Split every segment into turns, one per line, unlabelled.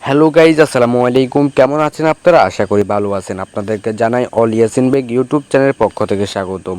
Hello guys, আসসালামু আলাইকুম। কেমন আছেন আপনারা? আশা করি ভালো আছেন। আপনাদেরকে জানাই অল ইয়াসিন বেগ ইউটিউব চ্যানেলের পক্ষ থেকে স্বাগতম।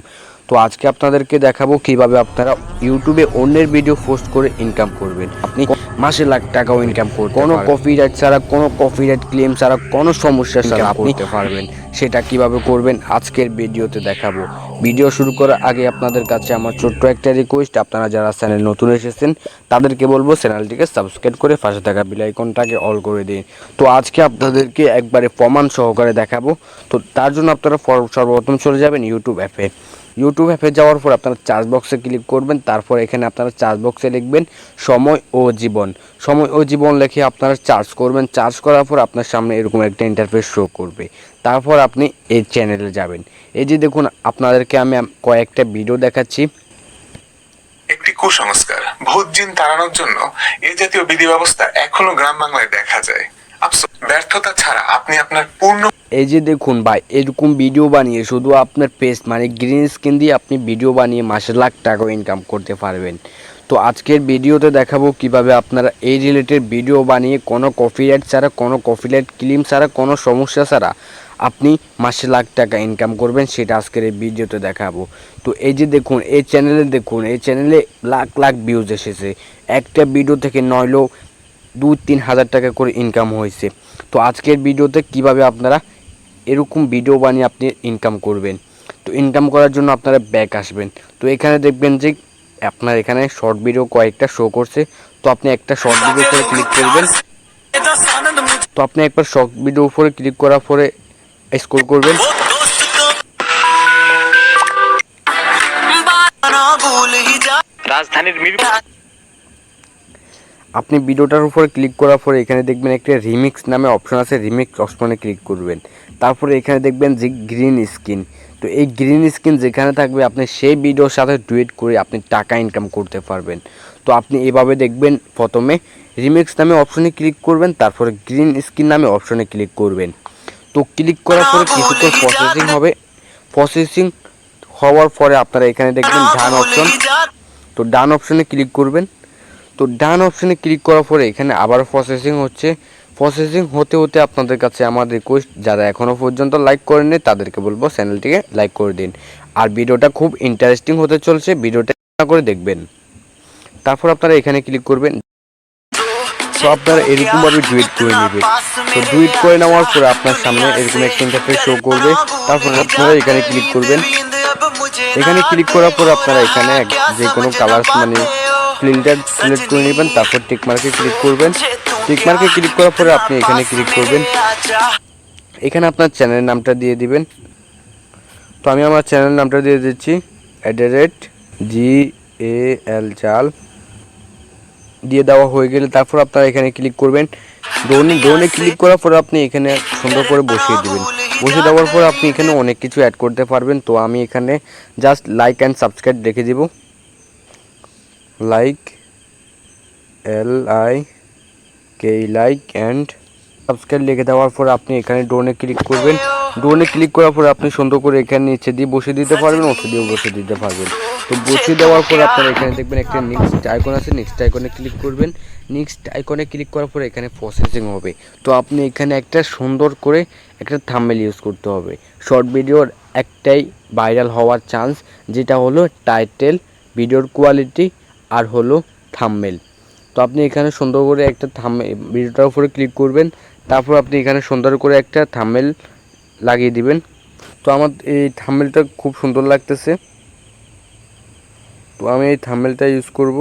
তো আজকে আপনাদেরকে দেখাবো কিভাবে আপনারা ইউটিউবে অন্যের ভিডিও পোস্ট করে ইনকাম করবেন। আপনি মাসে লাখ টাকাও ইনকাম করতে পারবেন, কোনো কপিরাইট ছাড়া, কোনো কপিরাইট ক্লেম ছাড়া, কোনো সমস্যা ছাড়া আপনি করতে পারবেন। সেটা কিভাবে করবেন আজকের ভিডিওতে দেখাবো। ভিডিও শুরু করার আগে আপনাদের কাছে আমার ছোট্ট একটা রিকোয়েস্ট, আপনারা যারা চ্যানেল নতুন এসেছেন তাদেরকে বলবো চ্যানেলটিকে সাবস্ক্রাইব করে পাশে থাকা বেল আইকনটাকে অল করে দিন। তো আজকে আপনাদেরকে একবারে প্রমাণ সহকারে দেখাবো। তো তার জন্য আপনারা সর্বপ্রথম চলে যাবেন ইউটিউব অ্যাপে। ইউটিউব অ্যাপে যাওয়ার পর আপনারা সার্চ বক্সে ক্লিক করবেন। তারপর এখানে আপনারা সার্চ বক্সে লিখবেন সময় ও জীবন। সময় ও জীবন লিখে আপনারা সার্চ করবেন। সার্চ করার পর আপনার সামনে এরকম একটা ইন্টারফেস শো করবে। তারপর আপনি এই চ্যানেলে যাবেন। এই যে দেখুন, আপনাদেরকে আমি কয়েকটা ভিডিও দেখাচ্ছি।
একটি কুসংস্কার, ভূত জিন তাড়ানোর জন্য এই জাতীয় বিধি ব্যবস্থা এখনো গ্রাম বাংলায় দেখা যায়। আফসোস, ব্যর্থতা ছাড়া আপনি আপনার পূর্ণ
এই যে দেখুন ভাই, এরকম ভিডিও বানিয়ে শুধু আপনার পেজ মানে গ্রিন স্ক্রিন দিয়ে আপনি ভিডিও বানিয়ে মাসে লাখ টাকা ইনকাম করতে পারবেন। তো আজকের ভিডিওতে দেখাবো কিভাবে আপনারা এই রিলেটেড ভিডিও বানিয়ে কোনো কপিরাইট ছাড়া, কোনো কপিরাইট ক্লেম ছাড়া, কোনো সমস্যা ছাড়া আপনি মাসে লাখ টাকা ইনকাম করবেন, সেটা আজকের এই ভিডিওতে দেখাবো। তো এই যে দেখুন, এই চ্যানেলে দেখুন, এই চ্যানেলে লাখ লাখ ভিউজ এসেছে। একটা ভিডিও থেকে নইলেও 2-3 হাজার টাকা করে ইনকাম হয়েছে। তো আজকের ভিডিওতে কিভাবে আপনারা এরকম ভিডিও বানিয়ে আপনি ইনকাম করবেন। তো ইনকাম করার জন্য আপনারা ব্যাক আসবেন। তো এখানে দেখবেন যে আপনার এখানে শর্ট ভিডিও কয়েকটা শো করছে। তো আপনি একটা শর্ট ভিডিও উপরে ক্লিক করবেন। তো আপনি একবার শর্ট ভিডিও উপরে ক্লিক করার পরে স্ক্রল করবেন।
রাজধানীর
আপনি ভিডিওটার উপরে ক্লিক করার পরে এখানে দেখবেন একটা রিমিক্স নামে অপশন আছে, রিমিক্স অপশনে ক্লিক করবেন। তারপরে এখানে দেখবেন যে গ্রিন স্ক্রিন। তো এই গ্রিন স্ক্রিন যেখানে থাকবে আপনি সেই ভিডিওর সাথে ডুয়েট করে আপনি টাকা ইনকাম করতে পারবেন। তো আপনি এভাবে দেখবেন, প্রথমে রিমিক্স নামে অপশনে ক্লিক করবেন, তারপরে গ্রিন স্ক্রিন নামে অপশনে ক্লিক করবেন। তো ক্লিক করার পরে কিছুক্ষণ প্রসেসিং হবে। প্রসেসিং হওয়ার পরে আপনারা এখানে দেখবেন ডান অপশন। তো ডান অপশনে ক্লিক করবেন। তো ডান অপশনে ক্লিক করার পরে এখানে আবার প্রসেসিং হচ্ছে। প্রসেসিং হতে হতে আপনাদের কাছে আমার রিকোয়েস্ট, যারা এখনও পর্যন্ত লাইক করেননি তাদেরকে বলবো চ্যানেলটিকে লাইক করে দিন। আর ভিডিওটা খুব ইন্টারেস্টিং হতে চলছে, ভিডিওটা করে দেখবেন। তারপর আপনারা এখানে ক্লিক করবেন। তো আপনারা এরকমভাবে ডুয়েট করে নেবেন। তো ডুয়েট করে নেওয়ার পরে আপনার সামনে এরকম একটা ইন্টারফেস শো করবে। তারপর আপনারা এখানে ক্লিক করবেন। এখানে ক্লিক করার পর আপনারা এখানে যে কোনো কালার মানে ফিল্টার সিলেক্ট করে নেবেন। তারপর টিক মার্কে ক্লিক করবেন। টিক মার্কে ক্লিক করার পরে আপনি এখানে ক্লিক করবেন। এখানে আপনার চ্যানেলের নামটা দিয়ে দিবেন। তো আমি আমার চ্যানেলের নামটা দিয়ে দিচ্ছি @GAL চাল দিয়ে দেওয়া হয়ে গেলে তারপর আপনারা এখানে ক্লিক করবেন। ডোনে ক্লিক করার পর আপনি এখানে সুন্দর করে বসিয়ে দিবেন। বসিয়ে দেওয়ার পর আপনি এখানে অনেক কিছু অ্যাড করতে পারবেন। তো আমি এখানে জাস্ট লাইক অ্যান্ড সাবস্ক্রাইব রেখে দিব। Like LIK like and subscribe লিখে দেওয়ার পর আপনি এখানে ডোনে ক্লিক করবেন। ডোনে ক্লিক করার পর আপনি সুন্দর করে এখানে নিচে দিয়ে বসিয়ে দিতে পারবেন, ওষুধ দিয়ে বসিয়ে দিতে পারবেন। তো বসিয়ে দেওয়ার পর আপনারা এখানে দেখবেন একটা নেক্সট আইকন আছে, নেক্সট আইকনে ক্লিক করবেন। নেক্সট আইকনে ক্লিক করার পর এখানে প্রসেসিং হবে। তো আপনি এখানে একটা সুন্দর করে একটা থাম্বনেল ইউজ করতে হবে। শর্ট ভিডিওর একটাই ভাইরাল হওয়ার চান্স, যেটা হলো টাইটেল, ভিডিওর কোয়ালিটি আর হলো থাম্বনেল। তো আপনি এখানে সুন্দর করে একটা ভিডিওটার উপরে ক্লিক করবেন। তারপর আপনি এখানে সুন্দর করে একটা থাম্বনেল লাগিয়ে দিবেন। তো আমার এই থাম্বনেলটা খুব সুন্দর লাগতেছে, তো আমি এই থাম্বনেলটা ইউজ করব।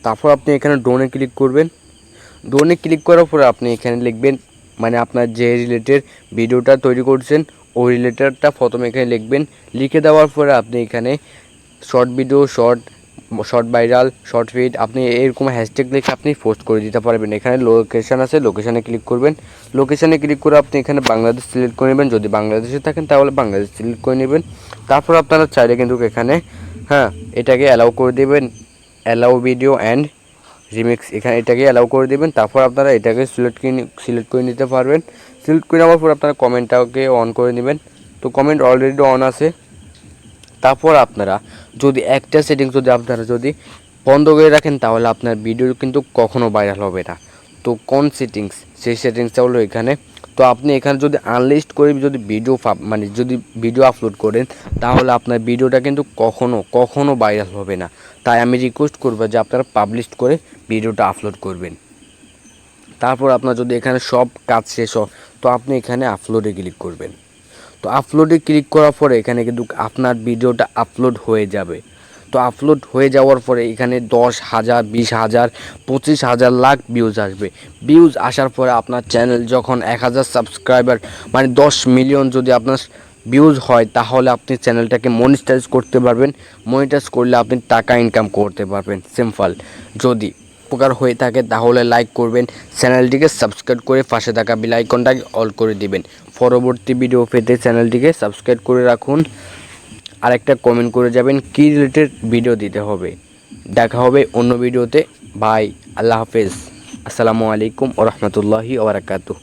তারপর আপনি এখানে ডোনে ক্লিক করবেন। ডোনে ক্লিক করার পরে আপনি এখানে লিখবেন, মানে আপনার যে রিলেটেড ভিডিওটা তৈরি করছেন ওই রিলেটেডটা প্রথমে এখানে লিখবেন। লিখে দেওয়ার পরে আপনি এখানে short video, short viral, short feed, আপনি এরকম হ্যাশট্যাগ লিখে আপনি পোস্ট করে দিতে পারবেন। এখানে লোকেশান আছে, লোকেশানে ক্লিক করবেন। লোকেশানে ক্লিক করে আপনি এখানে বাংলাদেশ সিলেক্ট করে নেবেন। যদি বাংলাদেশে থাকেন তাহলে বাংলাদেশ সিলেক্ট করে নেবেন। তারপর আপনারা চাইলে কিন্তু এখানে এটাকে অ্যালাউ করে দেবেন, অ্যালাউ ভিডিও অ্যান্ড রিমিক্স, এখানে এটাকে অ্যালাউ করে দেবেন। তারপর আপনারা এটাকে সিলেক্ট করে নিতে পারবেন। সিলেক্ট করে নেওয়ার পর আপনারা কমেন্টটাকে অন করে নেবেন। তো কমেন্ট অলরেডি অন আছে। তারপর আপনারা যদি একটা সেটিংস যদি আপনারা যদি বন্ধ করে রাখেন তাহলে আপনার ভিডিও কিন্তু কখনো ভাইরাল হবে না। তো কোন সেটিংস, সেই সেটিংসটা হলো এখানে। তো আপনি এখানে যদি আনলিস্ট করে যদি যদি ভিডিও আপলোড করেন তাহলে আপনার ভিডিওটা কিন্তু কখনো ভাইরাল হবে না। তাই আমি রিকোয়েস্ট করবো যে আপনারা পাবলিশ করে ভিডিওটা আপলোড করবেন। তারপর আপনার যদি এখানে সব কাজ শেষ হয় তো আপনি এখানে আপলোডে ক্লিক করবেন। তো আপলোডে ক্লিক করার পরে এখানে কিন্তু আপনার ভিডিওটা আপলোড হয়ে যাবে। তো আপলোড হয়ে যাওয়ার পরে এখানে 10,000, 20,000, 25,000 লাখ ভিউজ আসবে। ভিউজ আসার পরে আপনার চ্যানেল যখন 1,000 সাবস্ক্রাইবার 10 মিলিয়ন যদি আপনার ভিউজ হয় তাহলে আপনি চ্যানেলটাকে মনিটাইজ করতে পারবেন। মনিটাইজ করলে আপনি টাকা ইনকাম করতে পারবেন। সিম্পল। যদি উপকার হয়ে থাকে তাহলে লাইক করবেন, চ্যানেলটিকে সাবস্ক্রাইব করে পাশে থাকা বেল আইকনটাকে অল করে দিবেন। পরবর্তী ভিডিও পেতে চ্যানেলটিকে সাবস্ক্রাইব করে রাখুন। আরেকটা কমেন্ট করে যাবেন কি রিলেটেড ভিডিও দিতে হবে। দেখা হবে অন্য ভিডিওতে। বাই, আল্লাহ হাফেজ, আসসালামু আলাইকুম ওয়া রাহমাতুল্লাহি ওয়া বারাকাতুহু।